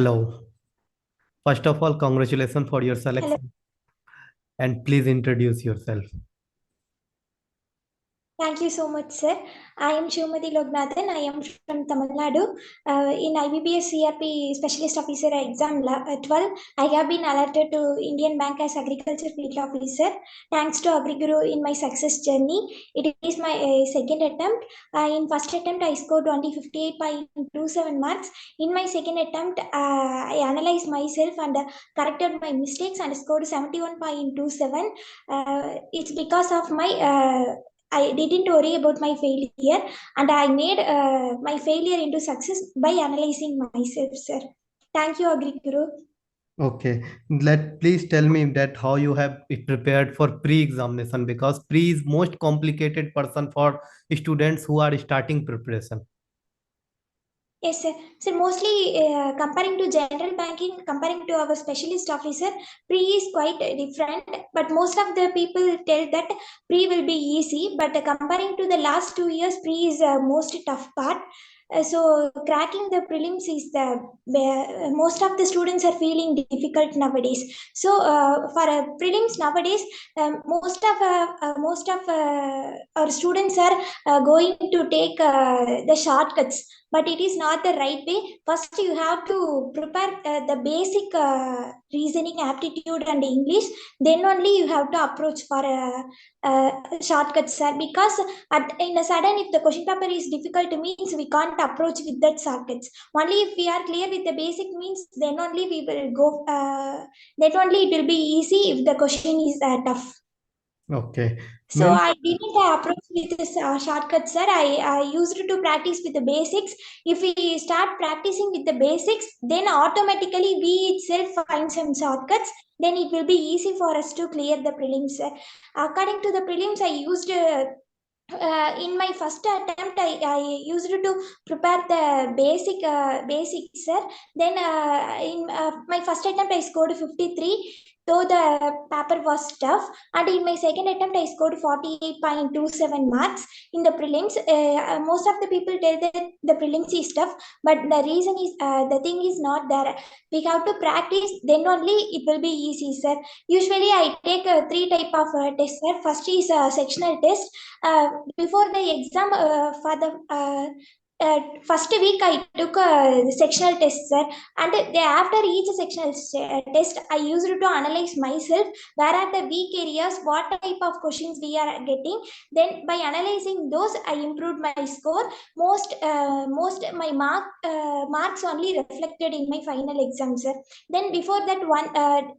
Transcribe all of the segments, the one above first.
Hello. First of all, congratulations for your Hello. selection and please introduce yourself. Thank you so much, sir. I am Sivamathi Lognathan. I am from Tamil Nadu. In IBPS CRP Specialist Officer Exam 12, I have been alerted to Indian Bank as Agriculture Field Officer. Thanks to AgriGuru in my success journey. It is my second attempt. In first attempt, I scored only 58.27 marks. In my second attempt, I analyzed myself and corrected my mistakes and scored 71.27. It's because of my I didn't worry about my failure and I made my failure into success by analyzing myself, sir. Thank you, Agri Guru. Okay. Please tell me that how you have it prepared for pre-examination because pre is most complicated person for students who are starting preparation. Yes, sir. So mostly comparing to general banking, comparing to our specialist officer, pre is quite different. But most of the people tell that pre will be easy. But comparing to the last 2 years, pre is most tough part. So cracking the prelims is the most of the students are feeling difficult nowadays. So for prelims nowadays, most of our students are going to take the shortcuts, but it is not the right way. First you have to prepare the basic reasoning aptitude and English, then only you have to approach for shortcuts, sir, because in a sudden if the question paper is difficult means we can't approach with that shortcuts. Only if we are clear with the basic means, then only we will go, that only it will be easy if the question is tough. Okay. So Many I didn't approach with this shortcut, sir. I used to practice with the basics. If we start practicing with the basics, then automatically we itself find some shortcuts. Then it will be easy for us to clear the prelims, sir. According to the prelims, I used in my first attempt, I used to prepare the basics, sir. Then in my first attempt, I scored 53, though the paper was tough. And in my second attempt, I scored 48.27 marks in the prelims. Most of the people tell that the prelims is tough, but the reason is the thing is not there. We have to practice, then only it will be easy, sir. Usually, I take three type of tests, sir. First is sectional test. Before the exam, for the first week I took a sectional test, sir, and after each sectional test I used to analyze myself where are the weak areas, what type of questions we are getting. Then by analyzing those I improved my score. Most my marks only reflected in my final exam, sir. Then before that one,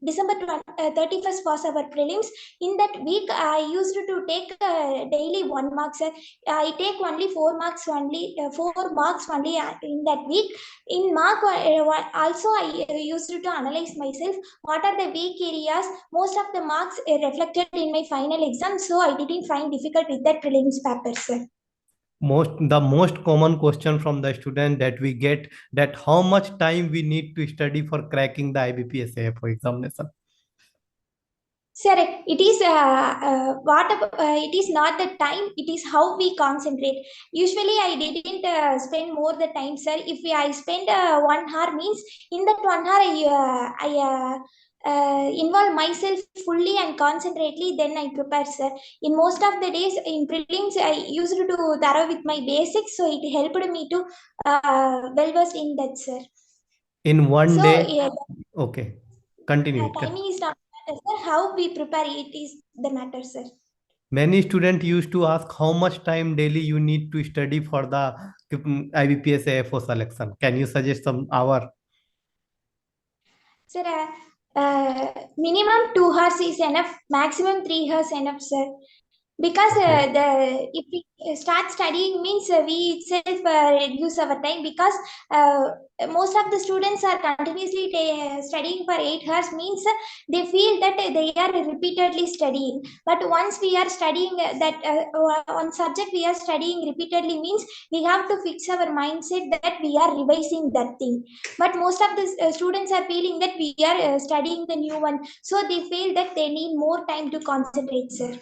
December 31st was our prelims. In that week I used to take daily 1 mark, sir. I take only 4 marks only, 4 marks only in that week. In mark also I used to analyze myself what are the weak areas. Most of the marks reflected in my final exam, so I didn't find difficult with that prelims paper, sir. most common question from the student that we get that how much time we need to study for cracking the IBPS AFO examination. Sir, it is it is not the time, it is how we concentrate. Usually, I didn't spend more the time, sir. If I spend 1 hour, means in that 1 hour, I involve myself fully and concentrately. Then I prepare, sir. In most of the days in prelims, I used to thorough with my basics, so it helped me to well versed in that, sir. In one So day, yeah, okay, continue it. timing is not matter, sir. How we prepare it is the matter, sir. Many students used to ask how much time daily you need to study for the IBPS AFO selection. Can you suggest some hour? Sir, minimum 2 hours is enough, maximum 3 hours enough, sir. Because Okay. the if we start studying means we itself reduce our time, because most of the students are continuously studying for 8 hours, means they feel that they are repeatedly studying. But once we are studying that one subject we are studying repeatedly, means we have to fix our mindset that we are revising that thing. But most of the students are feeling that we are studying the new one, so they feel that they need more time to concentrate, sir.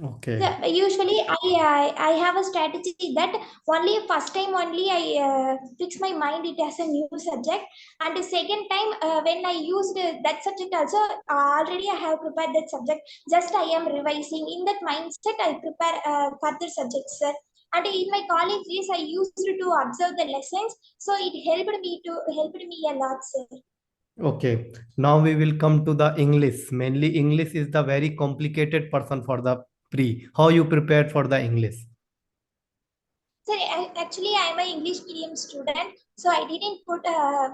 Okay. So usually I have a strategy that only first time only I fix my mind it as a new subject, and the second time when I used that subject also, already I have prepared that subject, just I am revising in that mindset I prepare further subjects, sir. And in my college days I used to observe the lessons, so it helped me a lot, sir. Okay. Now we will come to the English. Mainly English is the very complicated person for the pre. How you prepared for the English? Sir, actually, I'm an English medium student, so I didn't put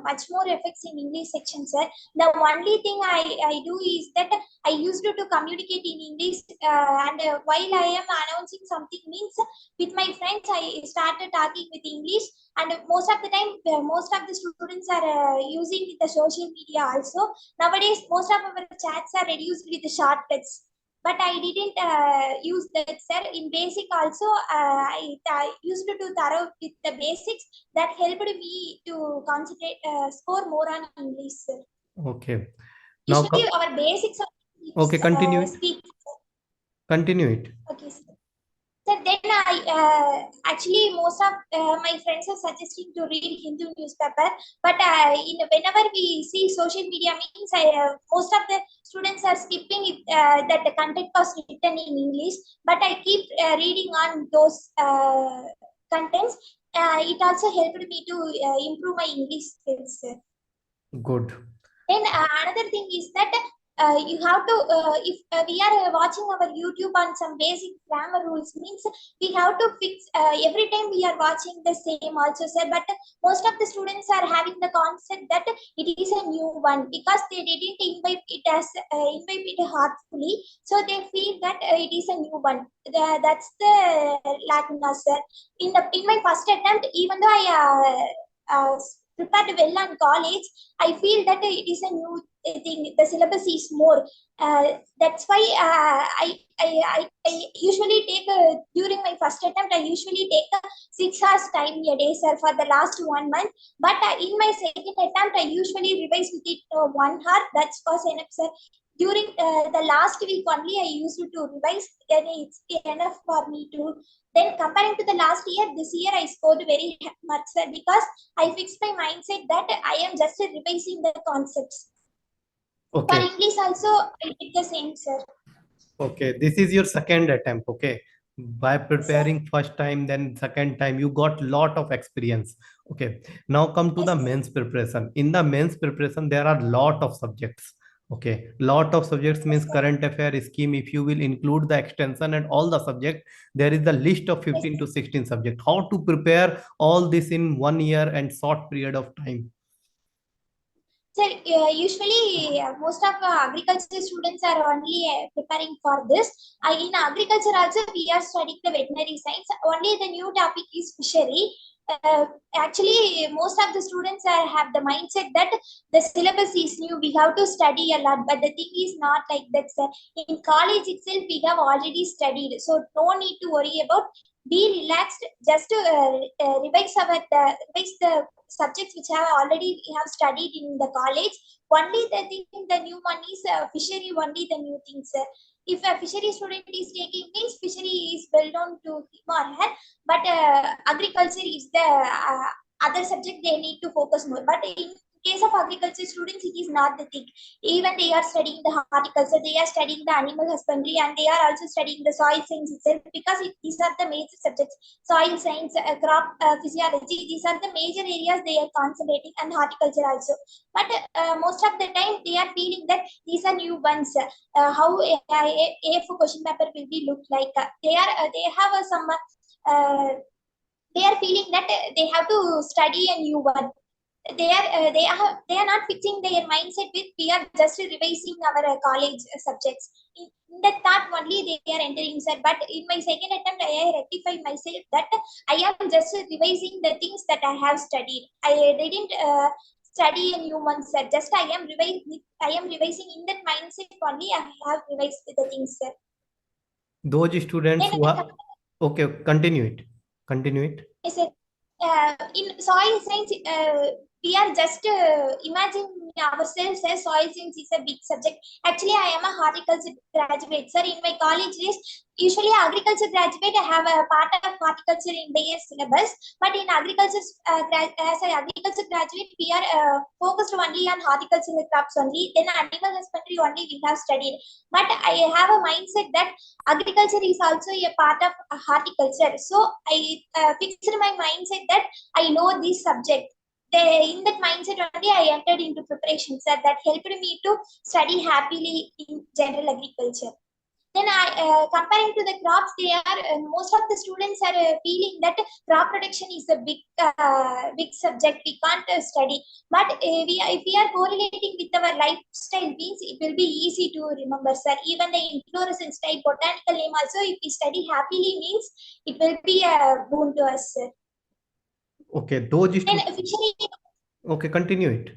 much more effects in English section, sir. The only thing I do is that I used to communicate in English, and while I am announcing something means with my friends, I started talking with English, and most of the time, most of the students are using the social media also. Nowadays, most of our chats are reduced with the shortcuts, but I didn't use that, sir. In basic also, I used to do thorough with the basics that helped me to concentrate, score more on English, sir. Okay. Now, Usually, our basics are okay, continue it. speak. Continue it. Okay, sir. So then I actually most of my friends are suggesting to read Hindu newspaper, but whenever we see social media means most of the students are skipping it, that the content was written in English, but I keep reading on those contents. It also helped me to improve my English skills. Good. Then another thing is that you have to, if we are watching our YouTube on some basic grammar rules, means we have to fix every time we are watching the same also, sir. But most of the students are having the concept that it is a new one because they didn't imbibe it heartfully, so they feel that it is a new one. That's the lack, sir. In my first attempt, even though I prepared well on college, I feel that it is a new thing. The syllabus is more. That's why I usually take during my first attempt. I usually take 6 hours time a day, sir, for the last 1 month. But in my second attempt, I usually revise with it 1 hour. That's was enough, sir. During the last week only, I used to revise. Then it's enough for me to. Then comparing to the last year, this year I scored very much, sir, because I fixed my mindset that I am just revising the concepts. For Okay. English also, I did the same, sir. Okay. This is your second attempt. Okay. By Yes, sir. preparing first time, then second time, you got lot of experience. Okay. Now come to the Yes, sir. mains preparation. In the mains preparation, there are lot of subjects. Okay. Lot of subjects Yes, means sir. current affair scheme. If you will include the extension and all the subject, there is the list of Yes, 15 sir. to 16 subject. How to prepare all this in 1 year and short period of time? Sir, usually most of agriculture students are only preparing for this. In agriculture also, we are studying the veterinary science. Only the new topic is fishery. Uh, Actually, most of the students have the mindset that the syllabus is new. We have to study a lot, but the thing is not like that, sir. In college itself, we have already studied, so no need to worry about. Be relaxed. Just to revise the subjects which have already we have studied in the college. Only the thing, the new one is fishery, only the new things. If a fishery student is taking means fishery is well known to him or her, but agriculture is the other subject they need to focus more. But in case of agriculture students, it is not the thing. Even they are studying the horticulture, they are studying the animal husbandry, and they are also studying the soil science itself because these are the major subjects. Soil science, crop physiology, these are the major areas they are concentrating, and horticulture also. But most of the time they are feeling that these are new ones. How AFO question paper will be look like. They have some. They are feeling that they have to study a new one. They are not fixing their mindset with we are just revising our college subjects. In that thought only they are entering, sir. But in my second attempt, I rectified myself that I am just revising the things that I have studied. I didn't study a new one, sir. Just I am revising in that mindset only. I have revised the things, sir. Those students Then who are okay, continue it. Continue it. I said, in soil science. we are just imagining ourselves as soil science is a big subject. Actually, I am a horticulture graduate, sir. In my college days, usually agriculture graduate have a part of horticulture in their syllabus. But in agriculture, as an agriculture graduate, we are focused only on horticultural crops only. Then animal husbandry only we have studied. But I have a mindset that agriculture is also a part of horticulture. So I fixed my mindset that I know this subject. In that mindset only I entered into preparation, sir. That helped me to study happily in general agriculture. Then comparing to the crops, they are most of the students are feeling that crop production is a big subject. We can't study, but if we are correlating with our lifestyle means it will be easy to remember, sir. Even the inflorescence type, botanical name also, if we study happily means it will be a boon to us, sir. Okay, those Then students. fishery Okay, continue it.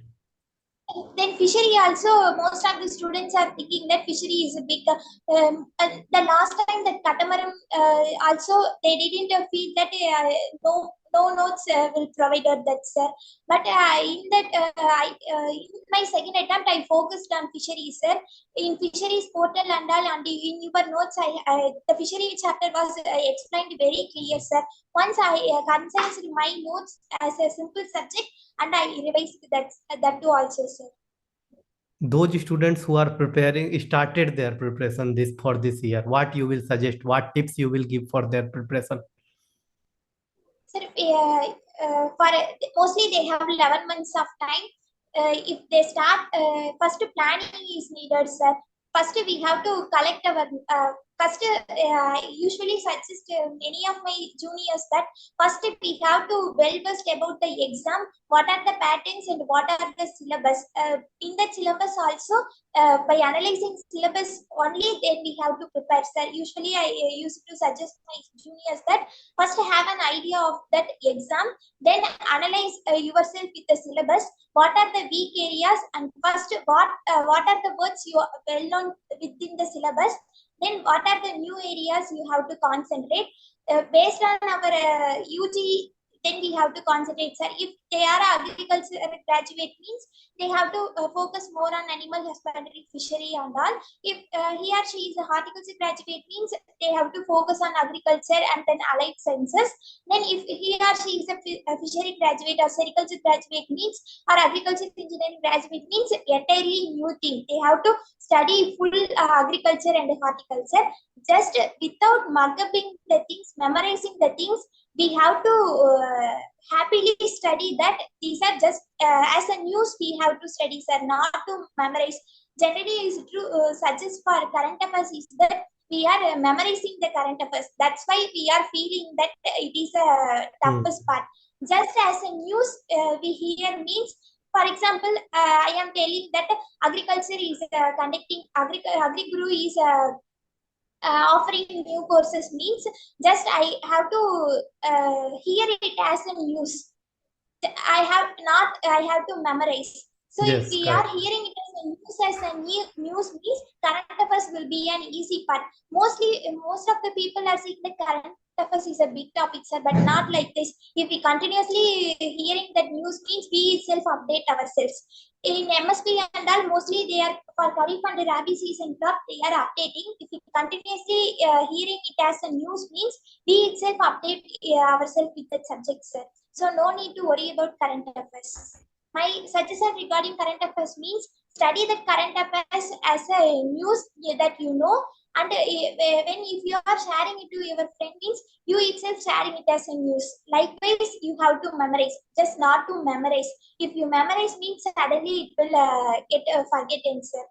Then fishery also, most of the students are thinking that fishery is a big the last time that catamaran also they didn't feel that no notes will provide that, sir. But in my second attempt I focused on fisheries, sir. In fisheries portal and all, and in your notes the fishery chapter was explained very clear, sir. Once I considered my notes as a simple subject, and I revised that too also, sir. Those students who are preparing started their preparation this for this year, what you will suggest, what tips you will give for their preparation? Sir, for mostly they have 11 months of time. If they start, first planning is needed, sir. First, we have to collect our. First, I usually suggest many of my juniors that first we have to well versed about the exam. What are the patterns and what are the syllabus? In the syllabus also, by analyzing syllabus only, then we have to prepare, sir. Usually, I used to suggest my juniors that first have an idea of that exam, then analyze yourself with the syllabus. What are the weak areas, and first what are the words you are well known within the syllabus, then what are the new areas you have to concentrate based on our UG. Then we have to concentrate, sir. If they are agriculture graduate means they have to focus more on animal husbandry, fishery and all. If he or she is a horticulture graduate means they have to focus on agriculture and then allied sciences. Then if he or she is a fishery graduate or sericulture graduate means, or agriculture engineering graduate means entirely new thing. They have to study full agriculture and horticulture. Just without mugging the things, memorizing the things, we have to happily study that. These are just as a news we have to study, sir, not to memorize. Generally is true suggest for current affairs is that we are memorizing the current affairs. That's why we are feeling that it is a toughest part. Just as a news we hear means, for example, I am telling that agriculture is conducting agri-guru is offering new courses means just I have to hear it as a news. I have to memorize. So if Yes, we are correct. hearing it as a news means current affairs will be an easy part. Mostly, most of the people are saying that current affairs is a big topic, sir, but not like this. If we continuously hearing that news means we itself update ourselves. In MSP and all, mostly they are for Kharif and Rabi season crop, they are updating. If we continuously hearing it as a news means we itself update ourselves with that subject, sir. So no need to worry about current affairs. My suggestion regarding current affairs means study the current affairs as a news that you know, and when if you are sharing it to your friend means you itself sharing it as a news. Likewise, you have to memorize, just not to memorize. If you memorize means suddenly it will get forgotten, sir.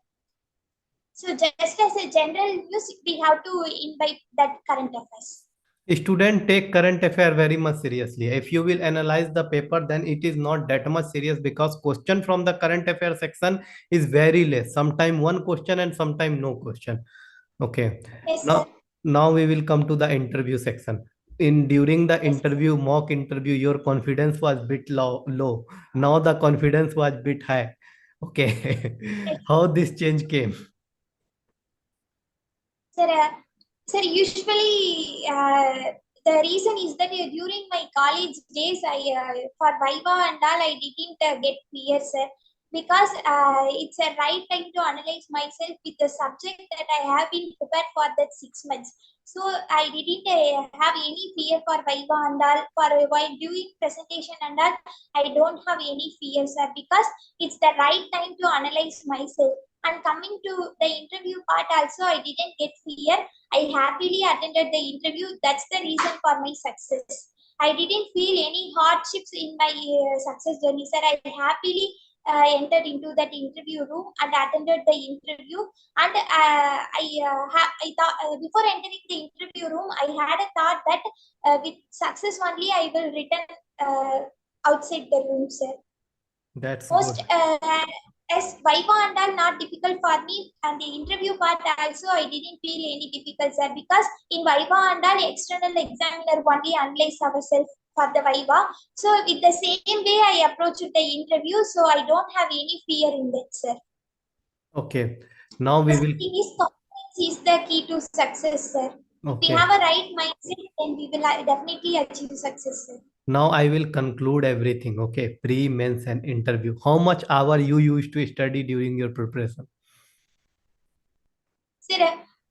So just as a general news, we have to invite that current affairs. Student take current affair very much seriously. If you will analyze the paper, then it is not that much serious because question from the current affair section is very less. Sometime one question and sometime no question. Okay. Yes, sir. Now we will come to the interview section. In during the Yes, sir. interview, mock interview, your confidence was bit low. Now the confidence was bit high. Okay. Yes, How this change came? sir. Sir, usually the reason is that during my college days, for Viva and all, I didn't get clear, sir, because it's a right time to analyze myself with the subject that I have been prepared for that 6 months. So I didn't have any fear for Viva and all. For while doing presentation and all, I don't have any fear, sir, because it's the right time to analyze myself. And coming to the interview part, also I didn't get fear. I happily attended the interview. That's the reason for my success. I didn't feel any hardships in my success journey, sir. I happily entered into that interview room and attended the interview. And I thought before entering the interview room, I had a thought that with success only I will return outside the room, sir. That's Most good. as Viva and all not difficult for me, and the interview part also I didn't feel any difficult, sir, because in Viva and all external examiner only analyze ourselves for the Viva. So with the same way I approached the interview, so I don't have any fear in that, sir. Okay. Now we The will. thing is confidence is the key to success, sir. If we have Okay. a right mindset, then we will definitely achieve success, sir. Now I will conclude everything. Okay. Pre, mains, and interview. How much hour you used to study during your preparation? Sir,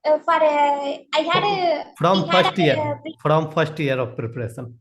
we From had first year. a From first year of preparation.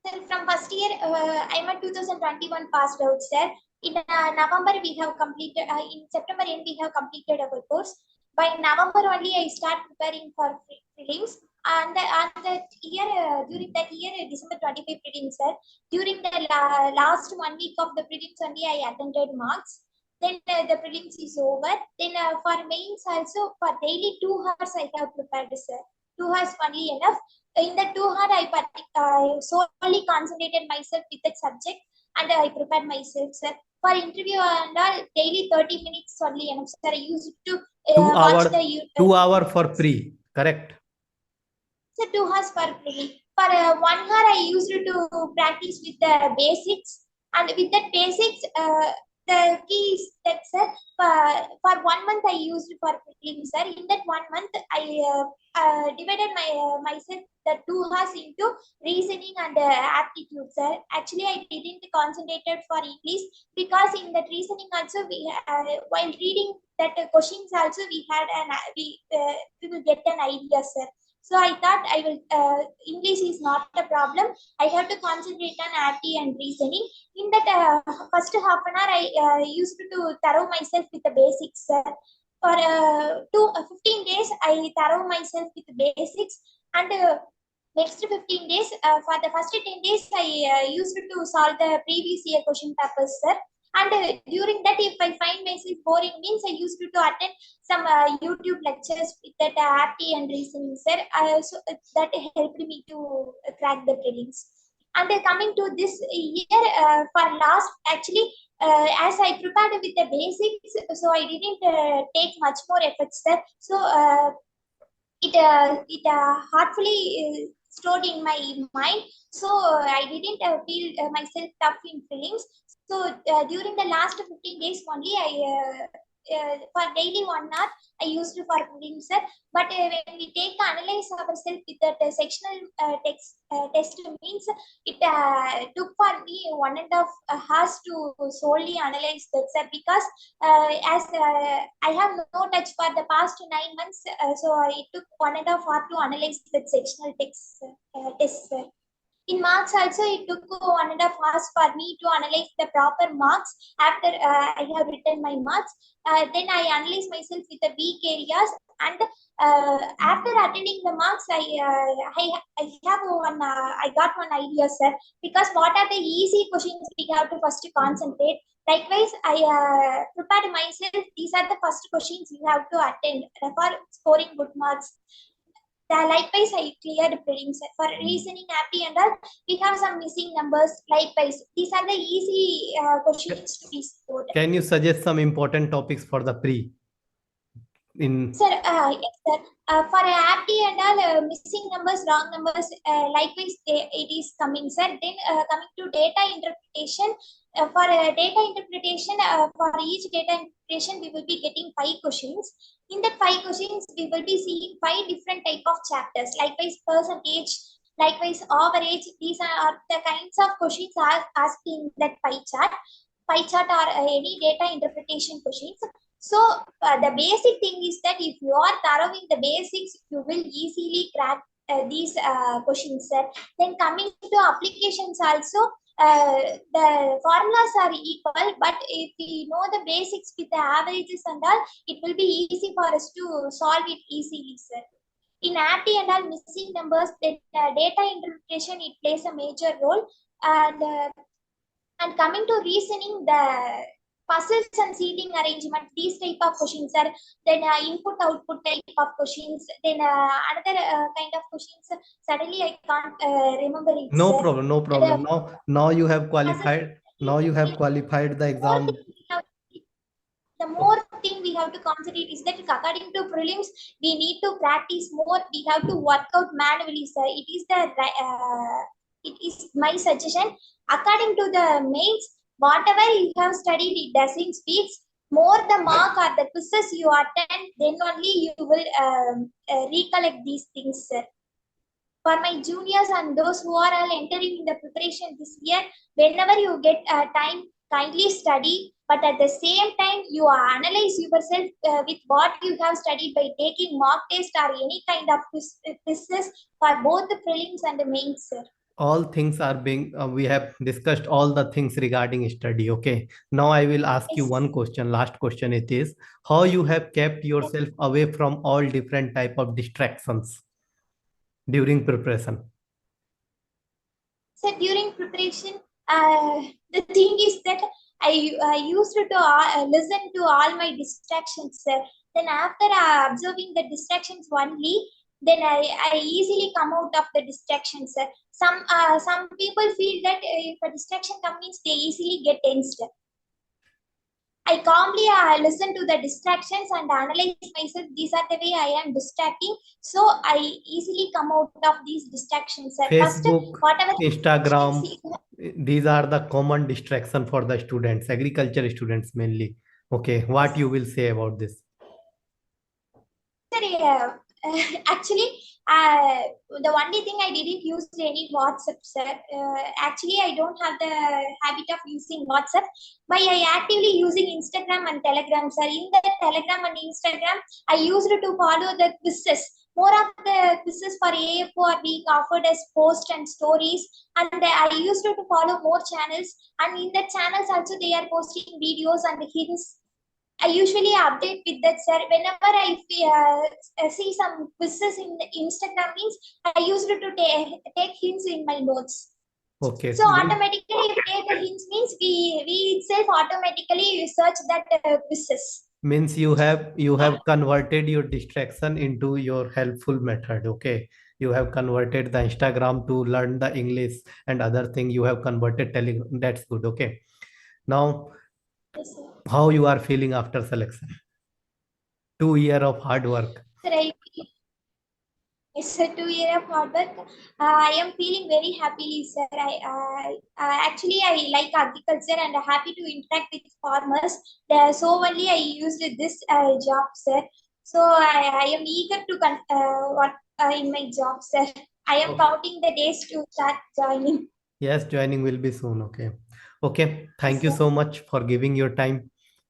sir, from first year, I'm a 2021 passed out, sir. In November, we have completed, in September end, we have completed our course. By November only, I start preparing for prelims. And that year, during that year, December 25 prelims, sir. During the last 1 week of the prelims only, I attended marks. Then the prelims is over. Then for mains also, for daily 2 hours, I have prepared, sir. 2 hours only enough. In the 2 hours, I solely concentrated myself with that subject and I prepared myself, sir. For interview and all, daily 30 minutes only enough, sir. I used to Two watch hour. the 2 hour for pre. Correct. so 2 hours per day. For 1 hour, I used to practice with the basics, and with that basics, the key is that, sir. For 1 month, I used for prelims, sir. In that 1 month, I divided myself the 2 hours into reasoning and aptitude, sir. Actually, I didn't concentrated for English because in that reasoning also we while reading that questions also we will get an idea, sir. So I thought I will. English is not a problem. I have to concentrate on RT and reasoning. In that first half an hour, I used to thorough myself with the basics. For 15 days, I thorough myself with the basics, and next 15 days, for the first 10 days, I used to solve the previous year question papers, sir. And during that, if I find myself boring, means I used to attend some YouTube lectures with that RT and reasoning, sir. So that helped me to crack the prelims. And coming to this year, for last, actually, as I prepared with the basics, so I didn't take much more efforts, sir. So it heartfully stored in my mind. So I didn't feel myself tough in feelings. So during the last 15 days only, I for daily 1 hour I used for reading, sir. But when we take analyze ourselves with that sectional test means it took for me 1.5 hours to solely analyze that, sir, because as I have no touch for the past 9 months, so it took 1.5 hours to analyze that sectional test. In marks also, it took 1.5 hours for me to analyze the proper marks after I have written my marks. Then I analyze myself with the weak areas, and after attending the marks, I have one I got one idea, sir. Because what are the easy questions we have to first concentrate. Likewise, I prepared myself. These are the first questions you have to attend for scoring good marks. Likewise, I cleared prelims. For reasoning, happy and all, we have some missing numbers. Likewise, these are the easy questions to be scored. Can you suggest some important topics for the pre? in Sir, yes, sir. For APT and all, missing numbers, wrong numbers, likewise, it is coming, sir. Then coming to data interpretation, for data interpretation, for each data interpretation, we will be getting 5 questions. In that 5 questions, we will be seeing 5 different type of chapters, likewise percentage, likewise average. These are the kinds of questions asked in that pie chart or any data interpretation questions. So the basic thing is that if you are thorough in the basics, you will easily crack these questions, sir. Then coming to applications also, the formulas are equal, but if we know the basics with the averages and all, it will be easy for us to solve it easily, sir. In APT and all, missing numbers, then data interpretation, it plays a major role. And coming to reasoning, the puzzles and seating arrangement, these type of questions are then input output type of questions. Then another kind of questions. Suddenly, I can't remember it, no sir. problem, no The problem. Now you have puzzles. qualified. Now you have qualified the More exam. thing we have, the more thing we have to concentrate is that according to prelims, we need to practice more. We have to work out manually, sir. It is my suggestion. According to the mains, whatever you have studied, it doesn't speak. More the mark or the quizzes you attend, then only you will recollect these things, sir. For my juniors and those who are all entering in the preparation this year, whenever you get time, kindly study, but at the same time you analyze yourself with what you have studied by taking mock test or any kind of quizzes for both the prelims and the mains, sir. All things are being we have discussed all the things regarding study. Okay, now I will ask you Yes. one question. Last question, it is how you have kept yourself away from all different type of distractions during preparation. So during preparation, the thing is that I used to listen to all my distractions, sir. Then after observing the distractions only, then I easily come out of the distractions, sir. Some people feel that if a distraction comes, they easily get tensed. I calmly listen to the distractions and analyze myself. These are the way I am distracting. So I easily come out of these distractions. First, Facebook, whatever Instagram, distractions, these are the common distraction for the students, agriculture students mainly. Okay, what you will say about this? Sorry, actually, uh, the only thing I didn't use any WhatsApp, sir. Actually, I don't have the habit of using WhatsApp, but I actively using Instagram and Telegram, sir. In the Telegram and Instagram, I used to follow the quizzes. More of the quizzes for AFO are being offered as posts and stories, and I used to follow more channels. And in the channels also, they are posting videos and hints. I usually update with that, sir. Whenever I see some quizzes in the Instagram means, I used to take hints in my notes. Okay, So automatically, if take the hints means we itself automatically search that quizzes. means you have converted your distraction into your helpful method. Okay, you have converted the Instagram to learn the English and other thing. You have converted Telegram. That's good. Okay, now Yes, sir. how you are feeling after selection? 2 year of hard work. Sir, it's a 2 year of hard work. I am feeling very happily, sir. Actually I like agriculture and happy to interact with farmers. So only I used this job, sir. So I am eager to work in my job, sir. I am Okay. counting the days to start joining. Yes, joining will be soon. Okay. Okay. Yes, Thank you sir. so much for giving your time.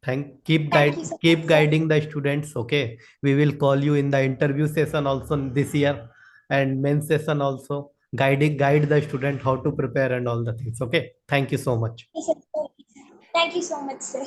Thank you so much, Keep sir. guiding the students. Okay. We will call you in the interview session also this year and main session also. Guide the student how to prepare and all the things. Okay. Thank you so much. Yes, sir. Thank you so much, sir.